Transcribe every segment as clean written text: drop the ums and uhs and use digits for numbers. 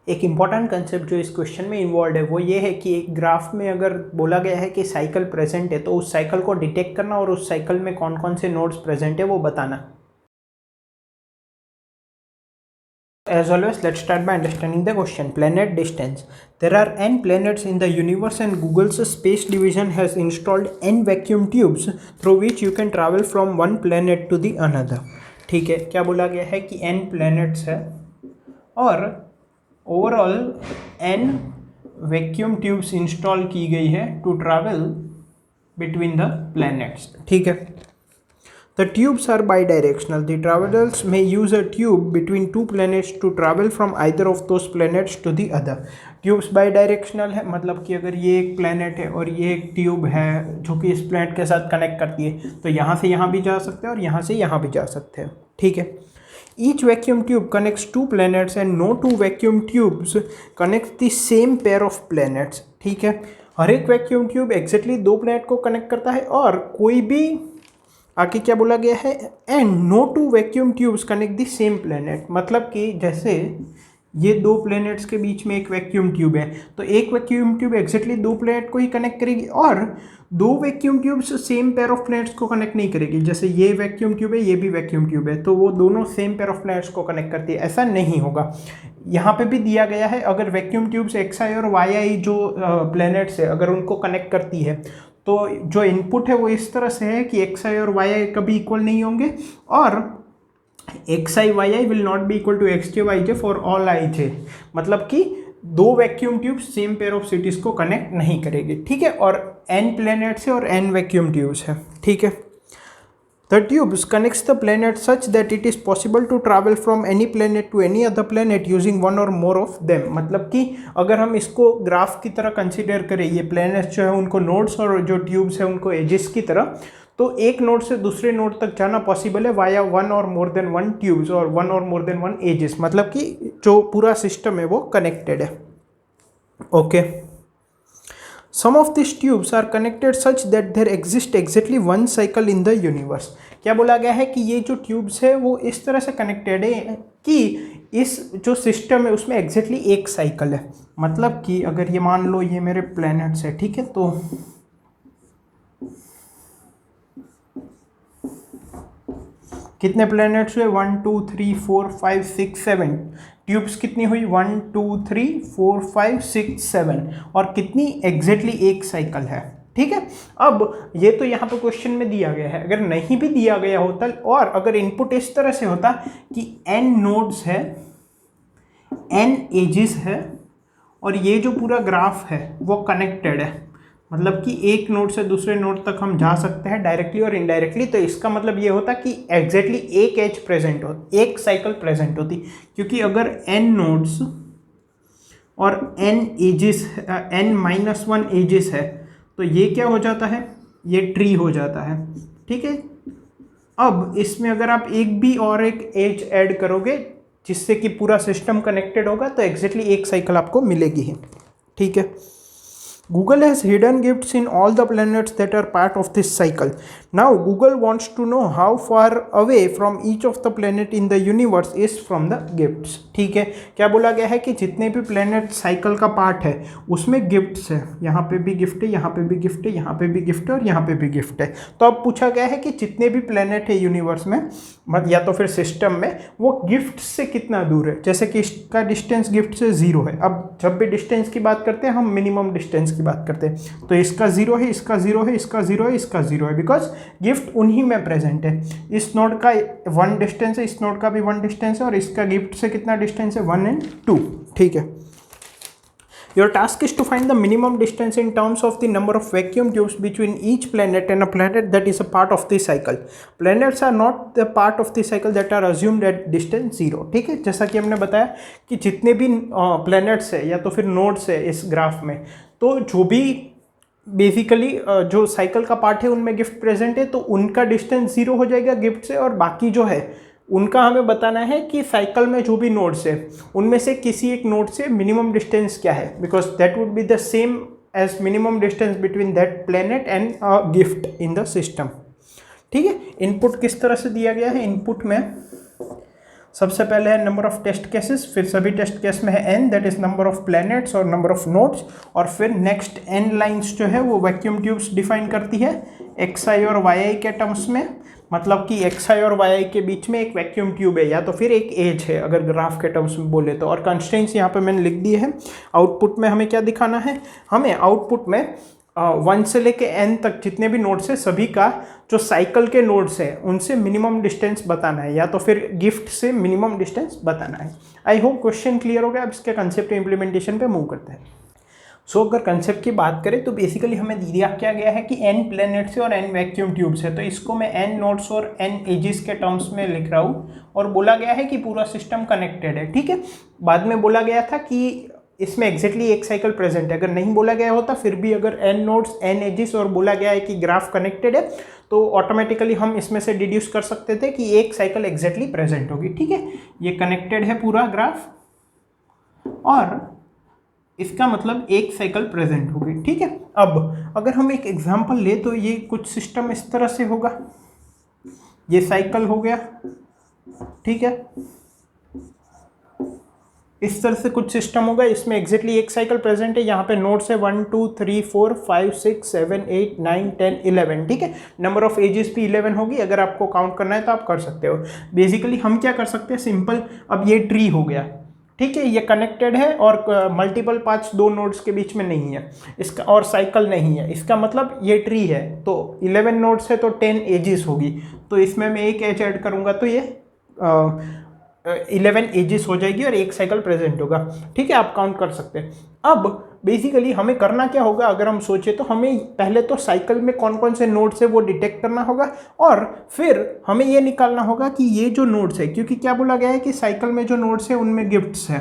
एक important concept जो इस क्वेश्चन में इन्वॉल्व है वो ये है कि एक ग्राफ में अगर बोला गया है कि साइकिल प्रेजेंट है तो उस साइकिल को डिटेक्ट करना और उस साइकिल में कौन कौन से नोड्स प्रेजेंट है वो बताना। As always, let's start by understanding the question. Planet distance. There are n planets in the universe and Google's space division has installed n vacuum tubes through which you can travel from one planet to the another. ठीक है, क्या बोला गया है कि n planets है और overall n vacuum tubes install की गई है to travel between the planets. ठीक है, the tubes are bidirectional. The travelers may use a tube between two planets to travel from either of those planets to the other. Tubes bidirectional है, मतलब कि अगर ये एक प्लैनेट है और ये एक ट्यूब है जो कि इस प्लैनेट के साथ कनेक्ट करती है तो यहाँ से यहाँ भी जा सकते हैं और यहाँ से यहाँ भी जा सकते हैं। ठीक है, each vacuum tube connects two planets and no two vacuum tubes connect the same pair of planets. ठीक है, हर एक वैक्यूम ट्यूब एग्जैक्टली दो प्लैनेट को कनेक्ट करता है और कोई भी आगे क्या बोला गया है, and no two vacuum tubes connect the same planet, मतलब कि जैसे ये दो प्लैनेट्स के बीच में एक वैक्यूम ट्यूब है तो एक वैक्यूम ट्यूब एग्जैक्टली दो प्लैनेट को ही कनेक्ट करेगी और दो vacuum tubes same pair of planets को कनेक्ट नहीं करेगी। जैसे ये वैक्यूम ट्यूब है, ये भी वैक्यूम ट्यूब है, तो वो दोनों सेम पेयर ऑफ प्लैनेट्स को कनेक्ट करती है, ऐसा नहीं होगा। यहाँ पे भी दिया गया है अगर वैक्यूम ट्यूब्स XI और YI जो प्लैनेट्स है अगर उनको कनेक्ट करती है तो जो इनपुट है वो इस तरह से है कि XI और YI कभी इक्वल नहीं होंगे और XI YI will not be equal to XJ YJ for all IJ, मतलब कि दो vacuum tubes same pair of cities को कनेक्ट नहीं करेगी। ठीक है, और n प्लैनेट्स है और n वैक्यूम ट्यूब्स है। ठीक है, the tubes connects the planet such that it is possible to travel from any planet to any other planet using one or more of them, मतलब कि अगर हम इसको ग्राफ की तरह कंसीडर करें, ये प्लैनेट्स जो है उनको नोड्स और जो ट्यूब्स है उनको एजेस की तरह, तो एक नोड से दूसरे नोड तक जाना पॉसिबल है वाया वन और मोर देन वन ट्यूब्स और वन और मोर देन वन एजेस, मतलब कि जो पूरा सिस्टम है वो कनेक्टेड है। Okay, Some of these tubes are connected such that there exists exactly one cycle in the universe. क्या बोला गया है कि ये जो ट्यूब्स है वो इस तरह से कनेक्टेड है कि इस जो सिस्टम है उसमें एग्जैक्टली एक साइकिल है, मतलब कि अगर ये मान लो ये मेरे प्लैनेट्स है, ठीक है, तो कितने प्लैनेट्स हुए 1 2 3 4 5 6 7, ट्यूब्स कितनी हुई 1 2 3 4 5 6 7 और कितनी एग्जैक्टली एक साइकिल है। ठीक है, अब ये तो यहाँ पे क्वेश्चन में दिया गया है, अगर नहीं भी दिया गया होता और अगर इनपुट इस तरह से होता कि n नोड्स है, n एजेस है और ये जो पूरा ग्राफ है वो कनेक्टेड है, मतलब कि एक नोड से दूसरे नोड तक हम जा सकते हैं डायरेक्टली और इनडायरेक्टली, तो इसका मतलब ये होता कि एग्जैक्टली एक एज प्रेजेंट हो, एक साइकिल प्रेजेंट होती, क्योंकि अगर n नोड्स और n एजेस n-1 एजेस है तो ये क्या हो जाता है, ये ट्री हो जाता है। ठीक है, अब इसमें अगर आप एक भी और एक एज ऐड करोगे जिससे कि पूरा सिस्टम कनेक्टेड होगा तो एग्जैक्टली एक साइकिल आपको मिलेगी ही। ठीक है, Google has hidden gifts in all the planets that are part of this cycle. Now Google wants to know how far away from each of the planet in the universe is from the gifts. ठीक है, क्या बोला गया है कि जितने भी planet cycle का पार्ट है उसमें गिफ्ट्स है, यहाँ पे भी गिफ्ट है, यहाँ पे भी गिफ्ट है, यहाँ पे भी गिफ्ट है और यहाँ पे भी गिफ्ट है। तो अब पूछा गया है कि जितने भी प्लेनेट है यूनिवर्स में या तो फिर सिस्टम में वो गिफ्ट से कितना दूर है, जैसे कि इसका डिस्टेंस गिफ्ट से 0 है। अब जब भी डिस्टेंस की बात करते हैं हम मिनिमम डिस्टेंस की बात करते हैं, तो इसका 0 है, इसका 0 है, इसका 0 है, इसका 0 है, बिकॉज गिफ्ट उन्हीं में प्रेजेंट है। इस नोड का 1 डिस्टेंस है, इस नोड का भी 1 डिस्टेंस है और इसका गिफ्ट से कितना डिस्टेंस है 1 and 2। ठीक है, your task is to find the minimum distance in terms of the number of vacuum tubes between each planet and a planet that is a part of the cycle. Planets are not the part of the cycle that are assumed at distance 0। ठीक है, जैसा कि हमने बताया कि जितने भी planets है या तो फिर नोड्स है इस ग्राफ में, तो जो भी बेसिकली जो साइकिल का पार्ट है उनमें गिफ्ट प्रेजेंट है तो उनका डिस्टेंस 0 हो जाएगा गिफ्ट से, और बाकी जो है उनका हमें बताना है कि साइकिल में जो भी नोड्स है उनमें से किसी एक नोड से मिनिमम डिस्टेंस क्या है, because that would be the same as minimum distance between that planet and gift in the system. ठीक है, इनपुट किस तरह से दिया गया है, इनपुट में सबसे पहले है नंबर ऑफ टेस्ट केसेस, फिर सभी टेस्ट केस में है n, that is number of planets और नंबर ऑफ नोड्स, और फिर नेक्स्ट n लाइंस जो है वो वैक्यूम ट्यूब्स डिफाइन करती है xi और yi के टर्म्स में, मतलब कि xi और yi के बीच में एक वैक्यूम ट्यूब है या तो फिर एक एज है अगर ग्राफ के टर्म्स में बोले तो। और कंस्ट्रेंट्स यहाँ पे मैंने लिख दिए हैं। आउटपुट में हमें क्या दिखाना है, हमें आउटपुट में 1 से लेके n तक जितने भी नोड्स है सभी का जो साइकिल के नोड्स है उनसे मिनिमम डिस्टेंस बताना है या तो फिर गिफ्ट से मिनिमम डिस्टेंस बताना है। आई होप क्वेश्चन क्लियर हो गया। अब इसके कंसेप्ट इम्प्लीमेंटेशन पे मूव करते हैं। सो अगर कंसेप्ट की बात करें तो बेसिकली हमें दिया क्या गया है कि n प्लैनेट्स है और n वैक्यूम ट्यूब्स है, तो इसको मैं n नोड्स और n एजेस के टर्म्स में लिख रहा हूँ और बोला गया है कि पूरा सिस्टम कनेक्टेड है। ठीक है, बाद में बोला गया था कि इसमें एग्जैक्टली एक साइकिल प्रेजेंट है, अगर नहीं बोला गया होता फिर भी अगर n नोड्स n एजेस और बोला गया है कि ग्राफ कनेक्टेड है तो ऑटोमेटिकली हम इसमें से डिड्यूस कर सकते थे कि एक साइकिल एग्जैक्टली प्रेजेंट होगी। ठीक है, ये कनेक्टेड है पूरा ग्राफ और इसका मतलब एक साइकिल प्रेजेंट होगी। ठीक है, अब अगर हम एक एग्जांपल ले तो ये कुछ सिस्टम इस तरह से होगा, ये साइकिल हो गया। ठीक है, इस तरह से कुछ सिस्टम होगा, इसमें एग्जैक्टली एक साइकिल प्रेजेंट है। यहाँ पे नोड्स है 1 2 3 4 5 6 7 8 9 10 11। ठीक है, नंबर ऑफ एजेस भी 11 होगी, अगर आपको काउंट करना है तो आप कर सकते हो। बेसिकली हम क्या कर सकते हैं, सिंपल, अब ये ट्री हो गया। ठीक है, ये कनेक्टेड है और मल्टीपल पाथ्स दो नोड्स के बीच में नहीं है इसका, और साइकिल नहीं है, इसका मतलब ये ट्री है। तो 11 नोड्स है तो 10 एजेस होगी, तो इसमें मैं एक एज ऐड करूँगा तो ये 11 एजेस हो जाएगी और एक साइकिल प्रेजेंट होगा। ठीक है, आप काउंट कर सकते हैं। अब बेसिकली हमें करना क्या होगा, अगर हम सोचे तो हमें पहले तो साइकिल में कौन कौन से नोड्स है वो डिटेक्ट करना होगा और फिर हमें ये निकालना होगा कि ये जो नोड्स है, क्योंकि क्या बोला गया है कि साइकिल में जो नोड्स है उनमें गिफ्ट्स है,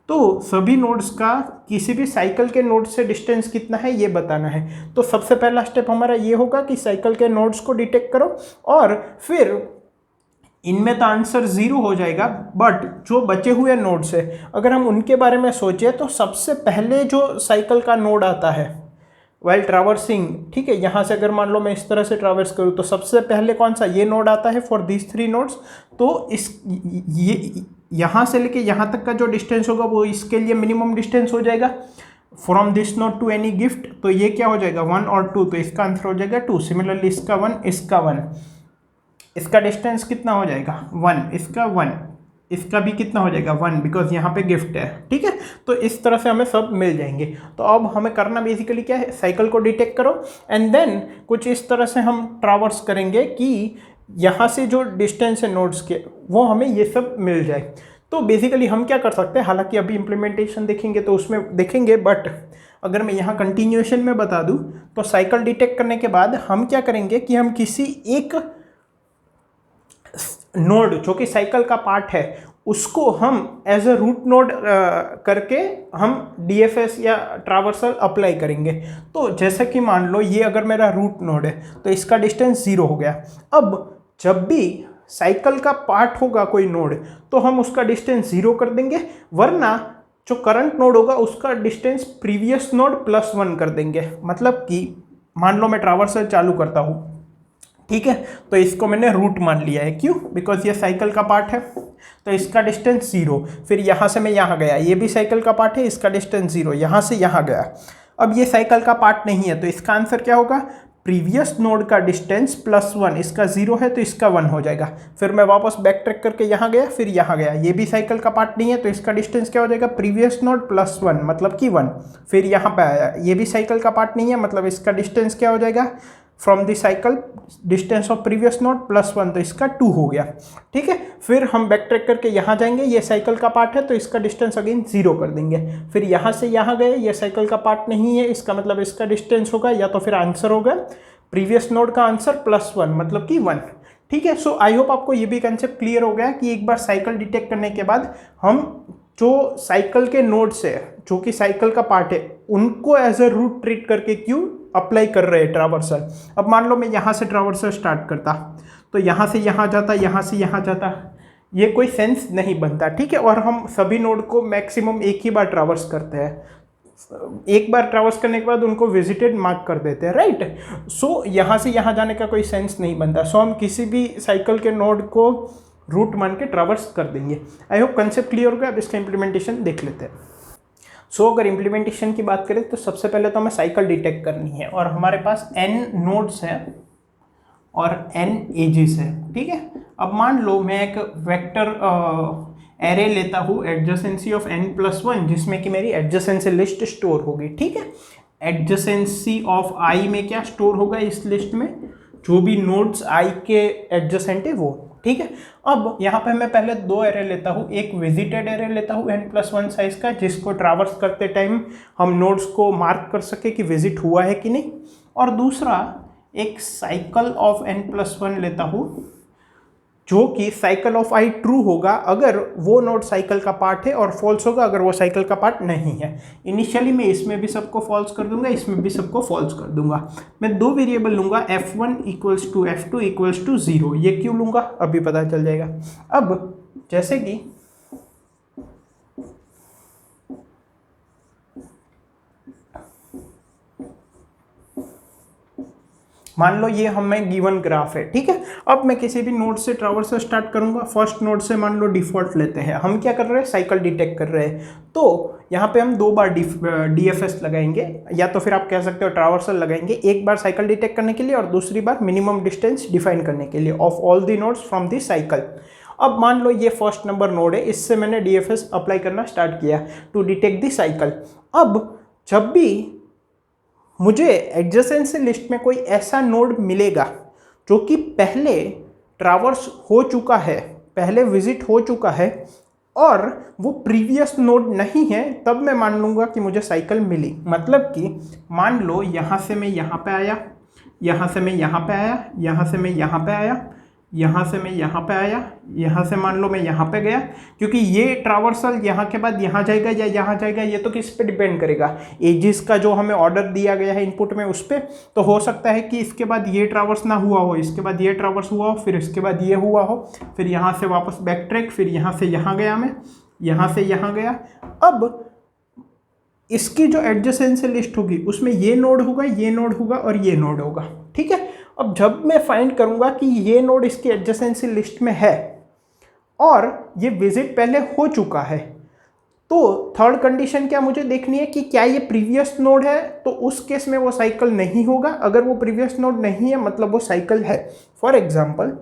तो सभी नोड्स का किसी भी साइकिल के नोड से डिस्टेंस कितना है ये बताना है। तो सबसे पहला स्टेप हमारा ये होगा कि साइकिल के नोड्स को डिटेक्ट करो और फिर इनमें तो आंसर 0 हो जाएगा, बट जो बचे हुए नोड्स है अगर हम उनके बारे में सोचें तो सबसे पहले जो साइकिल का नोड आता है वाइल ट्रैवर्सिंग, ठीक है, यहाँ से अगर मान लो मैं इस तरह से ट्रैवर्स करूँ तो सबसे पहले कौन सा, ये नोड आता है फॉर दीज 3 नोड्स। तो इस ये यहाँ से लेके यहाँ तक का जो डिस्टेंस होगा वो इसके लिए मिनिमम डिस्टेंस हो जाएगा from this node to any gift. तो ये क्या हो जाएगा 1 और 2, तो इसका आंसर हो जाएगा 2। सिमिलरली इसका 1, इसका 1, इसका डिस्टेंस कितना हो जाएगा 1, इसका 1, इसका भी कितना हो जाएगा 1 बिकॉज यहाँ पे गिफ्ट है। ठीक है, तो इस तरह से हमें सब मिल जाएंगे। तो अब हमें करना बेसिकली क्या है, साइकिल को डिटेक्ट करो एंड देन कुछ इस तरह से हम ट्रैवर्स करेंगे कि यहाँ से जो डिस्टेंस है नोड्स के वो हमें ये सब मिल जाए। तो बेसिकली हम क्या कर सकते हैं, हालांकि अभी इम्प्लीमेंटेशन देखेंगे तो उसमें देखेंगे, बट अगर मैं यहाँ कंटिन्यूएशन में बता दूँ तो साइकिल डिटेक्ट करने के बाद हम क्या करेंगे कि हम किसी एक नोड जो कि साइकिल का पार्ट है उसको हम एज अ रूट नोड करके हम डीएफएस या ट्रावर्सल अप्लाई करेंगे। तो जैसा कि मान लो ये अगर मेरा रूट नोड है तो इसका डिस्टेंस 0 हो गया। अब जब भी साइकिल का पार्ट होगा कोई नोड तो हम उसका डिस्टेंस 0 कर देंगे, वरना जो करंट नोड होगा उसका डिस्टेंस प्रीवियस नोड +1 कर देंगे। मतलब कि मान लो मैं ट्रावर्सल चालू करता हूँ, ठीक है, तो इसको मैंने रूट मान लिया है, क्यों, बिकॉज ये साइकिल का पार्ट है तो इसका डिस्टेंस 0। फिर यहाँ से मैं यहाँ गया, ये भी साइकिल का पार्ट है, इसका डिस्टेंस 0, यहाँ से यहाँ गया। अब ये साइकिल का पार्ट नहीं है तो इसका आंसर क्या होगा, प्रीवियस नोड का डिस्टेंस +1, इसका 0 है तो इसका 1 हो जाएगा। फिर मैं वापस बैक ट्रैक करके यहाँ गया, फिर यहाँ गया, ये भी साइकिल का पार्ट नहीं है तो इसका डिस्टेंस क्या हो जाएगा, प्रीवियस नोड +1 मतलब कि 1। फिर यहाँ पे आया, ये भी साइकिल का पार्ट नहीं है, मतलब इसका डिस्टेंस क्या हो जाएगा, from the cycle distance of previous node +1, तो इसका 2 हो गया। ठीक है, फिर हम बैक ट्रैक करके यहाँ जाएंगे, ये साइकिल का पार्ट है तो इसका डिस्टेंस अगेन 0 कर देंगे। फिर यहाँ से यहाँ गए, ये साइकिल का पार्ट नहीं है, इसका मतलब इसका डिस्टेंस होगा या तो फिर आंसर होगा प्रीवियस नोड का आंसर +1 मतलब कि 1। ठीक है, सो आई होप आपको ये भी कंसेप्ट क्लियर हो गया कि एक बार साइकिल डिटेक्ट करने के बाद हम जो साइकिल के नोड्स है जो कि साइकिल का पार्ट है उनको एज अ रूट ट्रीट करके क्यों अप्लाई कर रहे हैं ट्रैवर्सल। अब मान लो मैं यहाँ से ट्रैवर्सल स्टार्ट करता तो यहाँ से यहाँ जाता, यहाँ से यहाँ जाता, ये कोई सेंस नहीं बनता। ठीक है, और हम सभी नोड को मैक्सिमम एक ही बार ट्रैवर्स करते हैं, एक बार ट्रैवर्स करने के बाद उनको विजिटेड मार्क कर देते हैं, राइट। सो यहाँ से यहाँ जाने का कोई सेंस नहीं बनता। सो हम किसी भी साइकिल के नोड को रूट मान के ट्रावर्स कर देंगे। आई होप कंसेप्ट क्लियर हो गया। अब इसका इम्प्लीमेंटेशन देख लेते हैं। सो अगर इम्प्लीमेंटेशन की बात करें तो सबसे पहले तो हमें साइकिल डिटेक्ट करनी है, और हमारे पास n नोड्स हैं और n एजेस है, ठीक है। अब मान लो मैं एक वेक्टर एरे लेता हूँ एडजेसेंसी ऑफ n+1, जिसमें कि मेरी एडजेसेंसी लिस्ट स्टोर होगी, ठीक है। एडजेसेंसी ऑफ i में क्या स्टोर होगा इस लिस्ट में, जो भी नोड्स i के एडजेसेंट है वो, ठीक है। अब यहाँ पे मैं पहले दो एरे लेता हूँ, एक विजिटेड एरे लेता हूँ n+1 साइज का, जिसको ट्रैवर्स करते टाइम हम नोड्स को मार्क कर सके कि विजिट हुआ है कि नहीं, और दूसरा एक साइकिल ऑफ n+1 लेता हूँ, जो कि साइकिल ऑफ i ट्रू होगा अगर वो नोड साइकिल का पार्ट है, और फॉल्स होगा अगर वो साइकिल का पार्ट नहीं है। इनिशियली मैं इसमें भी सबको फॉल्स कर दूंगा, इसमें भी सबको फॉल्स कर दूंगा। मैं दो वेरिएबल लूंगा f1 = f2 = 0। ये क्यों लूंगा अभी पता चल जाएगा। अब जैसे कि मान लो ये हमें गिवन ग्राफ है, ठीक है। अब मैं किसी भी नोड से ट्रैवर्स से स्टार्ट करूंगा। फर्स्ट नोड से मान लो डिफॉल्ट लेते हैं, हम क्या कर रहे हैं, साइकिल डिटेक्ट कर रहे हैं। तो यहाँ पे हम दो बार DFS लगाएंगे, या तो फिर आप कह सकते हो ट्रैवर्सल लगाएंगे, एक बार साइकिल डिटेक्ट करने के लिए और दूसरी बार मिनिमम डिस्टेंस डिफाइन करने के लिए of all the nodes from the cycle. अब मान लो ये फर्स्ट नंबर नोड है, इससे मैंने DFS अप्लाई करना स्टार्ट किया टू डिटेक्ट दी साइकिल। अब जब भी मुझे एडजेसेंसी लिस्ट में कोई ऐसा नोड मिलेगा जो कि पहले ट्रैवर्स हो चुका है, पहले विजिट हो चुका है, और वो प्रीवियस नोड नहीं है, तब मैं मान लूँगा कि मुझे साइकिल मिली। मतलब कि मान लो यहाँ से मैं यहाँ पे आया, यहाँ से मैं यहाँ पे आया, यहाँ से मैं यहाँ पे आया, यहाँ से मैं यहाँ पे आया, यहाँ से मान लो मैं यहाँ पे गया, क्योंकि ये ट्रैवर्सल यहाँ के बाद यहाँ जाएगा या यहाँ जाएगा, ये तो किस पे डिपेंड करेगा, एजिस का जो हमें ऑर्डर दिया गया है इनपुट में उस पर। तो हो सकता है कि इसके बाद ये ट्रैवर्स ना हुआ हो, इसके बाद ये ट्रैवर्स हुआ हो, फिर इसके बाद ये हुआ हो, फिर यहाँ से वापस बैक ट्रैक, फिर यहाँ से यहाँ गया मैं, यहाँ से यहाँ गया। अब इसकी जो एडजेसेंसी लिस्ट होगी उसमें ये नोड होगा, ये नोड होगा और ये नोड होगा, ठीक है। अब जब मैं फाइंड करूंगा कि ये नोड इसकी एडजेसेंसी लिस्ट में है और ये विजिट पहले हो चुका है, तो थर्ड कंडीशन क्या मुझे देखनी है कि क्या ये प्रीवियस नोड है, तो उस केस में वो साइकिल नहीं होगा। अगर वो प्रीवियस नोड नहीं है मतलब वो साइकिल है। फॉर एग्जांपल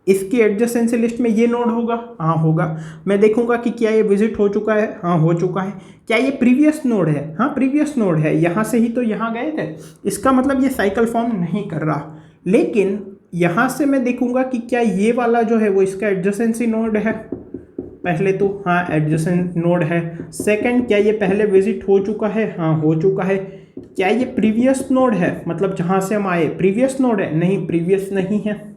इसकी एडजेसेंसी लिस्ट में ये नोड होगा, हाँ होगा। मैं देखूंगा कि क्या ये विजिट हो चुका है, हाँ हो चुका है। क्या ये प्रीवियस नोड है, हाँ प्रीवियस नोड है, यहाँ से ही तो यहाँ गए थे, इसका मतलब ये साइकिल फॉर्म नहीं कर रहा। लेकिन यहाँ से मैं देखूंगा कि क्या ये वाला जो है वो इसका एडजेसेंसी नोड है, पहले तो हाँ एडजेसेंट नोड है। सेकंड, क्या ये पहले विजिट हो चुका है, हाँ हो चुका है। क्या ये प्रीवियस नोड है, मतलब जहाँ से हम आए प्रीवियस नोड है, नहीं प्रीवियस नहीं है।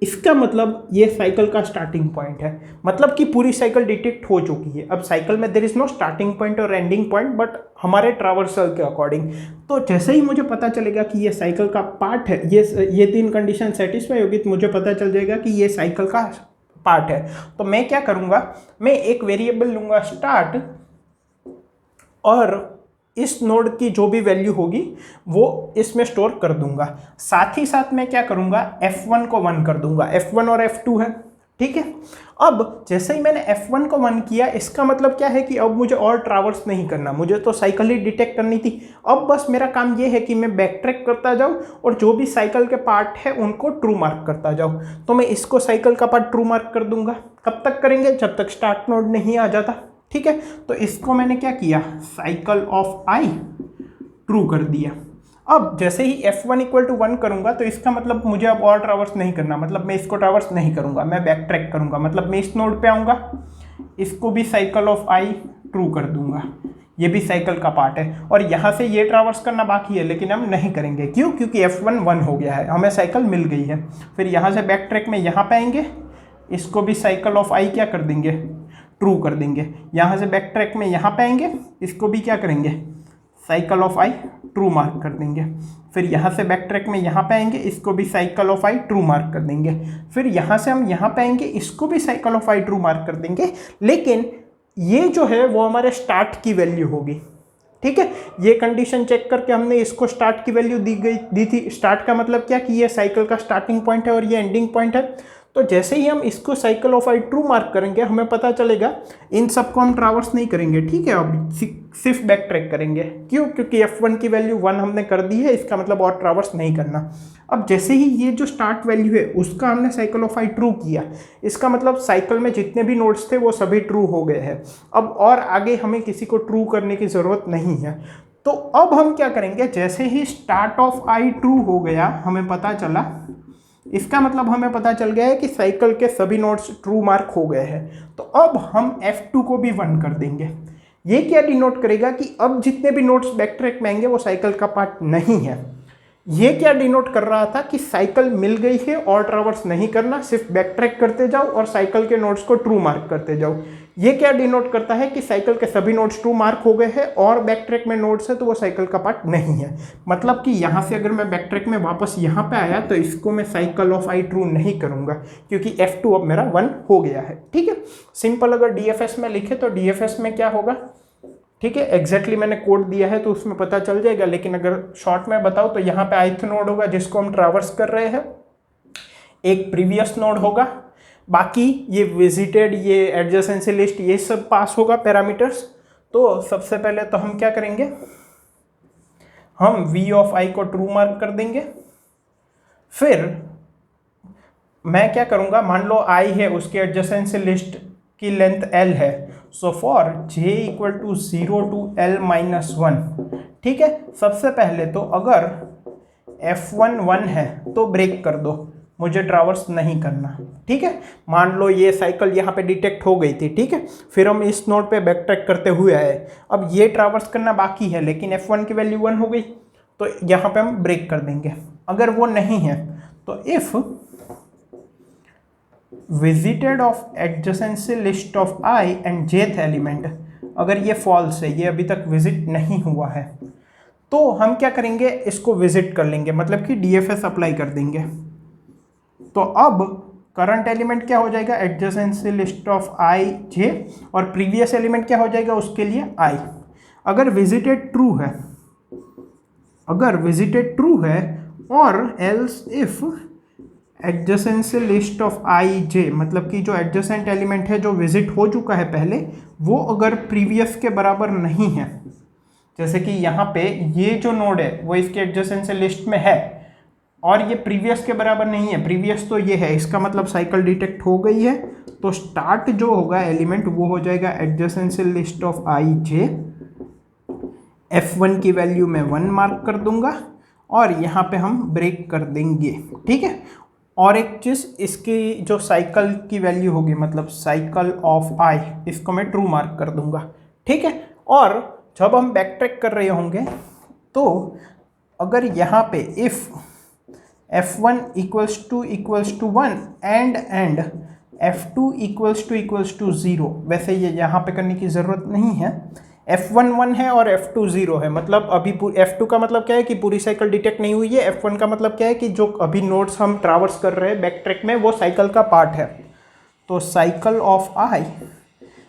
इसका मतलब ये साइकिल का स्टार्टिंग पॉइंट है, मतलब कि पूरी साइकिल डिटेक्ट हो चुकी है। अब साइकिल में there is no starting point और एंडिंग पॉइंट, बट हमारे ट्रैवर्सल के अकॉर्डिंग। तो जैसे ही मुझे पता चलेगा कि ये साइकिल का पार्ट है, ये तीन कंडीशन सेटिस्फाई होगी, तो मुझे पता चल जाएगा कि ये साइकिल का पार्ट है। तो मैं क्या करूँगा, मैं एक वेरिएबल लूँगा स्टार्ट, और इस नोड की जो भी वैल्यू होगी वो इसमें स्टोर कर दूंगा। साथ ही साथ मैं क्या करूंगा, f1 को 1 कर दूंगा। f1 और f2 है, ठीक है। अब जैसे ही मैंने f1 को 1 किया, इसका मतलब क्या है कि अब मुझे और ट्रैवर्स नहीं करना, मुझे तो साइकिल ही डिटेक्ट करनी थी। अब बस मेरा काम ये है कि मैं बैक ट्रैक करता जाऊँ और जो भी साइकिल के पार्ट है उनको ट्रू मार्क करता जाऊँ। तो मैं इसको साइकिल का पार्ट ट्रू मार्क कर दूंगा। कब तक करेंगे, जब तक स्टार्ट नोड नहीं आ जाता, ठीक है। तो इसको मैंने क्या किया, साइकिल ऑफ i ट्रू कर दिया। अब जैसे ही f1 = 1 करूंगा, तो इसका मतलब मुझे अब और ट्रैवर्स नहीं करना, मतलब मैं इसको ट्रैवर्स नहीं करूंगा, मैं बैक ट्रैक करूंगा। मतलब मैं इस नोड पे आऊंगा, इसको भी साइकिल ऑफ i ट्रू कर दूंगा, ये भी साइकिल का पार्ट है। और यहाँ से ये ट्रैवर्स करना बाकी है, लेकिन हम नहीं करेंगे। क्यों, क्योंकि f1 1 हो गया है, हमें साइकिल मिल गई है। फिर यहाँ से बैक ट्रैक में यहाँ पे आएंगे, इसको भी साइकिल ऑफ i क्या कर देंगे, ट्रू कर देंगे। यहाँ से बैक ट्रैक में यहाँ पे आएंगे, इसको भी क्या करेंगे, cycle of i true mark कर देंगे। फिर यहाँ से बैक ट्रैक में यहाँ पे आएंगे, इसको भी cycle of i true mark कर देंगे। फिर यहाँ से हम यहाँ पे आएंगे, इसको भी cycle of i true mark कर देंगे। लेकिन ये जो है वो हमारे स्टार्ट की वैल्यू होगी, ठीक है, ये कंडीशन चेक करके हमने इसको स्टार्ट की वैल्यू दी थी। स्टार्ट का मतलब क्या कि ये साइकिल का स्टार्टिंग पॉइंट है और ये एंडिंग पॉइंट है। तो जैसे ही हम इसको cycle of I true mark करेंगे हमें पता चलेगा इन सबको हम ट्रावर्स नहीं करेंगे, ठीक है, अब सिर्फ बैक ट्रैक करेंगे। क्यों? क्योंकि F1 की वैल्यू 1 हमने कर दी है, इसका मतलब और ट्रावर्स नहीं करना। अब जैसे ही ये जो स्टार्ट वैल्यू है उसका हमने साइकिल ऑफ आई ट्रू किया, इसका मतलब साइकिल में जितने भी नोड्स थे वो सभी ट्रू हो गए हैं। अब और आगे हमें किसी को ट्रू करने की ज़रूरत नहीं है। तो अब हम क्या करेंगे, जैसे ही स्टार्ट ऑफ आई ट्रू हो गया हमें पता चला, इसका मतलब हमें पता चल गया है कि साइकिल के सभी नोड्स ट्रू मार्क हो गए हैं। तो अब हम F2 को भी 1 कर देंगे। ये क्या डिनोट करेगा कि अब जितने भी नोड्स बैक ट्रैक में आएंगे वो साइकिल का पार्ट नहीं है। ये क्या डिनोट कर रहा था कि साइकिल मिल गई है और ट्रावर्स नहीं करना, सिर्फ बैक ट्रैक करते जाओ और साइकिल के नोड्स को ट्रू मार्क करते जाओ। ये क्या डिनोट करता है कि साइकिल के सभी नोड्स ट्रू मार्क हो गए हैं और बैक ट्रैक में नोड्स है तो वो साइकिल का पार्ट नहीं है। मतलब कि यहाँ से अगर मैं बैक ट्रैक में वापस यहाँ पे आया तो इसको मैं साइकिल ऑफ आई ट्रू नहीं करूँगा क्योंकि F2 अब मेरा 1 हो गया है। ठीक है, सिंपल अगर DFS में लिखे तो DFS में क्या होगा, ठीक है, एग्जैक्टली मैंने कोड दिया है तो उसमें पता चल जाएगा, लेकिन अगर शॉर्ट में बताओ तो यहाँ पे ith नोड होगा जिसको हम ट्रावर्स कर रहे हैं, एक प्रीवियस नोड होगा, बाकी ये विजिटेड, ये एडजेसेंसी लिस्ट, ये सब पास होगा पैरामीटर्स। तो सबसे पहले तो हम क्या करेंगे, हम v ऑफ i को ट्रू मार्क कर देंगे। फिर मैं क्या करूँगा, मान लो i है, उसकी एडजेसेंसी लिस्ट की लेंथ l है, so for j equal to 0 to l minus 1। ठीक है, सबसे पहले तो अगर F1 1 है तो ब्रेक कर दो, मुझे ट्रावर्स नहीं करना। ठीक है, मान लो ये साइकिल यहाँ पे डिटेक्ट हो गई थी, ठीक है, फिर हम इस नोड पे बैक ट्रैक करते हुए आए, अब ये ट्रावर्स करना बाकी है लेकिन F1 की वैल्यू 1 हो गई तो यहाँ पे हम ब्रेक कर देंगे। अगर वो नहीं है तो if visited of adjacency list of i and jth element, अगर ये फॉल्स है, ये अभी तक विजिट नहीं हुआ है, तो हम क्या करेंगे, इसको विजिट कर लेंगे, मतलब कि DFS अप्लाई कर देंगे। तो अब करंट एलिमेंट क्या हो जाएगा, adjacency list of i j, और प्रीवियस एलिमेंट क्या हो जाएगा उसके लिए i। अगर विजिटेड ट्रू है, अगर विजिटेड ट्रू है, और else if adjacency list of i j, मतलब कि जो एडजेसेंट एलिमेंट है जो विजिट हो चुका है पहले, वो अगर प्रीवियस के बराबर नहीं है, जैसे कि यहाँ पे ये जो नोड है वो इसके एडजेसेंसी लिस्ट में है और ये प्रीवियस के बराबर नहीं है, प्रीवियस तो ये है, इसका मतलब साइकिल डिटेक्ट हो गई है, तो स्टार्ट जो होगा एलिमेंट वो हो जाएगा adjacency list of i j। F1 की वैल्यू मैं 1 मार्क कर दूंगा और यहाँ पे हम ब्रेक कर देंगे। ठीक है, और एक चीज़, इसकी जो साइकिल की वैल्यू होगी, मतलब साइकिल ऑफ i, इसको मैं ट्रू मार्क कर दूंगा। ठीक है, और जब हम बैक ट्रैक कर रहे होंगे तो अगर यहाँ पे if F1 equals to 1 and F2 equals to 0, वैसे ये यहाँ पे करने की ज़रूरत नहीं है, F1 1 है और F2 0 है, मतलब अभी F2 का मतलब क्या है कि पूरी साइकिल डिटेक्ट नहीं हुई है, F1 का मतलब क्या है कि जो अभी नोड्स हम ट्रावर्स कर रहे हैं बैक ट्रैक में वो साइकिल का पार्ट है। तो साइकिल ऑफ i,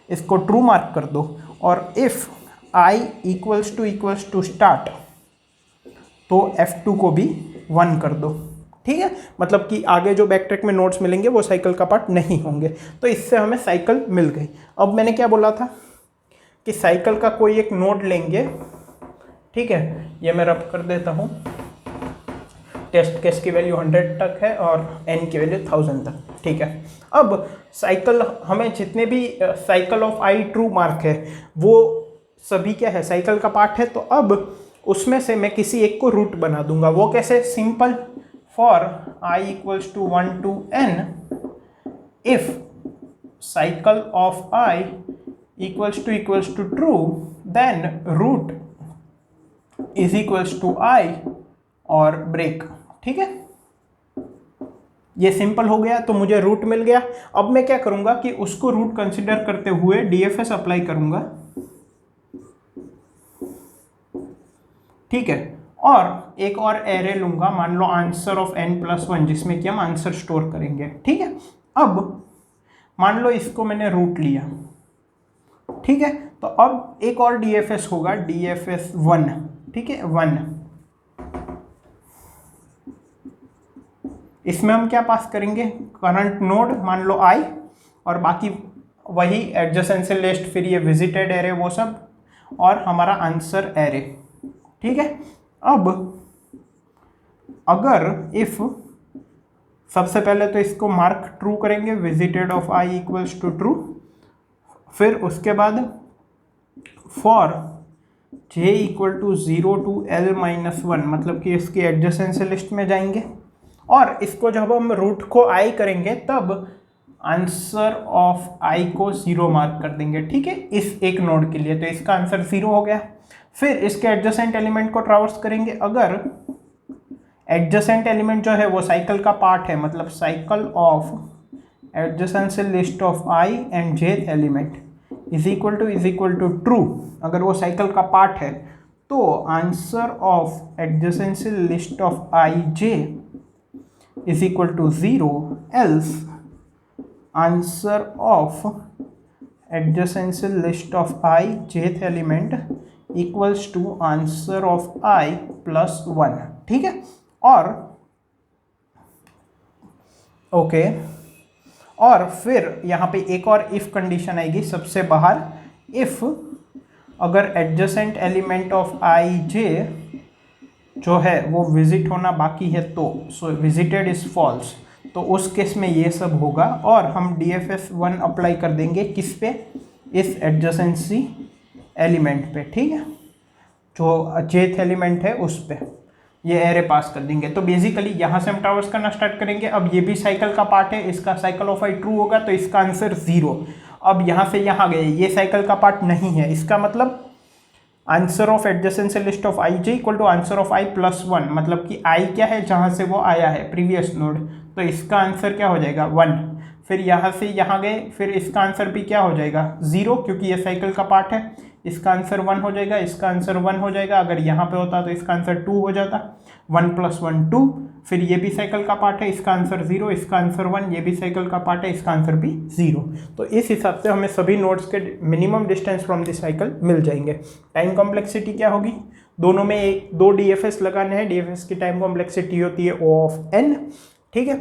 इसको ट्रू मार्क कर दो, और if i equals to start, तो F2 को भी 1 कर दो। ठीक है, मतलब कि आगे जो बैक ट्रैक में नोड्स मिलेंगे वो साइकिल का पार्ट नहीं होंगे। तो इससे हमें साइकिल मिल गई। अब मैंने क्या बोला था कि साइकिल का कोई एक नोड लेंगे, ठीक है, ये मैं रब कर देता हूँ, टेस्ट केस की वैल्यू 100 तक है और n की वैल्यू 1000 तक। ठीक है, अब साइकिल, हमें जितने भी cycle of i true mark है वो सभी क्या है, साइकिल का पार्ट है। तो अब उसमें से मैं किसी एक को रूट बना दूंगा। वो कैसे, simple, for i equals to 1 to n, if cycle of i equals to true, then root is equals to i और ब्रेक। ठीक है, ये सिंपल हो गया, तो मुझे रूट मिल गया। अब मैं क्या करूंगा कि उसको रूट कंसिडर करते हुए DFS अप्लाई करूंगा। ठीक है, और एक और एरे लूंगा, मान लो आंसर ऑफ n+1, जिसमें कि हम आंसर स्टोर करेंगे। ठीक है, अब मान लो इसको मैंने रूट लिया, ठीक है। तो अब एक और DFS होगा, DFS 1, ठीक है 1। इसमें हम क्या पास करेंगे, करंट नोड मान लो I, और बाकी वही एडजेसेंसी लिस्ट, फिर ये विजिटेड एरे वो सब, और हमारा आंसर एरे, ठीक है। अब अगर इफ सबसे पहले तो इसको मार्क ट्रू करेंगे, visited of I equals to true, फिर उसके बाद for j equal to 0 to L - 1, मतलब कि इसकी एडजेसेंसी लिस्ट में जाएंगे, और इसको जब हम रूट को I करेंगे तब आंसर ऑफ I को 0 मार्क कर देंगे, ठीक है, इस एक नोड के लिए। तो इसका आंसर 0 हो गया। फिर इसके एडजेसेंट एलिमेंट को ट्रावर्स करेंगे। अगर एडजेसेंट एलिमेंट जो है वो साइकिल का पार्ट है, मतलब cycle of adjacency list of I and j element is equal to true, अगर वो साइकिल का पार्ट है तो answer of adjacency list of I j is equal to 0, else answer of adjacency list of I jth element equals to answer of I plus 1, ठीक है। और okay, और फिर यहाँ पे एक और इफ कंडीशन आएगी सबसे बाहर, इफ अगर adjacent element of I j जो है वो विजिट होना बाकी है तो, सो विजिटेड इज फॉल्स, तो उस केस में ये सब होगा, और हम DFS 1 अप्लाई कर देंगे किस पे, इस एडजेसेंसी एलिमेंट पे, ठीक है, जो jth एलिमेंट है उस पे ये एरे पास कर देंगे। तो बेसिकली यहाँ से हम ट्रावर्स करना स्टार्ट करेंगे। अब ये भी साइकिल का पार्ट है, इसका साइकिल ऑफ I ट्रू होगा तो इसका आंसर 0। अब यहाँ से यहाँ गए, ये साइकिल का पार्ट नहीं है, इसका मतलब answer of adjacency list of I j equal to answer of I plus 1, मतलब कि I क्या है जहाँ से वो आया है प्रीवियस नोड, तो इसका आंसर क्या हो जाएगा 1। फिर यहाँ से यहाँ गए, फिर इसका आंसर भी क्या हो जाएगा 0, क्योंकि ये साइकिल का पार्ट है, इसका आंसर 1 हो जाएगा, इसका आंसर 1 हो जाएगा। अगर यहाँ पे होता तो इसका आंसर 2 हो जाता, 1 + 1 2। फिर ये भी साइकिल का पार्ट है, इसका आंसर 0, इसका आंसर 1, ये भी साइकिल का पार्ट है, इसका आंसर भी 0। तो इस हिसाब से हमें सभी नोड्स के minimum distance from the cycle मिल जाएंगे। टाइम कॉम्प्लेक्सिटी क्या होगी, दोनों में दो DFS लगाने हैं, DFS की टाइम कॉम्प्लेक्सिटी होती है O of n, ठीक है।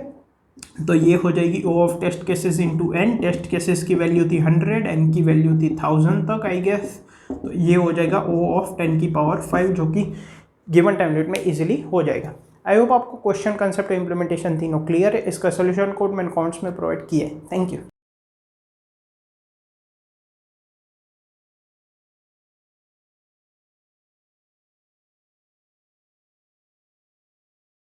तो ये हो जाएगी O of test cases into n, test cases की वैल्यू थी 100, n की वैल्यू थी 1000 तक आई गेस, तो ये हो जाएगा O of 10⁵, जो कि गिवन टाइम लिमिट में इजीली हो जाएगा। आई होप आपको क्वेश्चन, कंसेप्ट, इम्प्लीमेंटेशन तीनों क्लियर है। इसका सोल्यूशन कोड मैंने कमेंट्स में प्रोवाइड किया है। Thank you.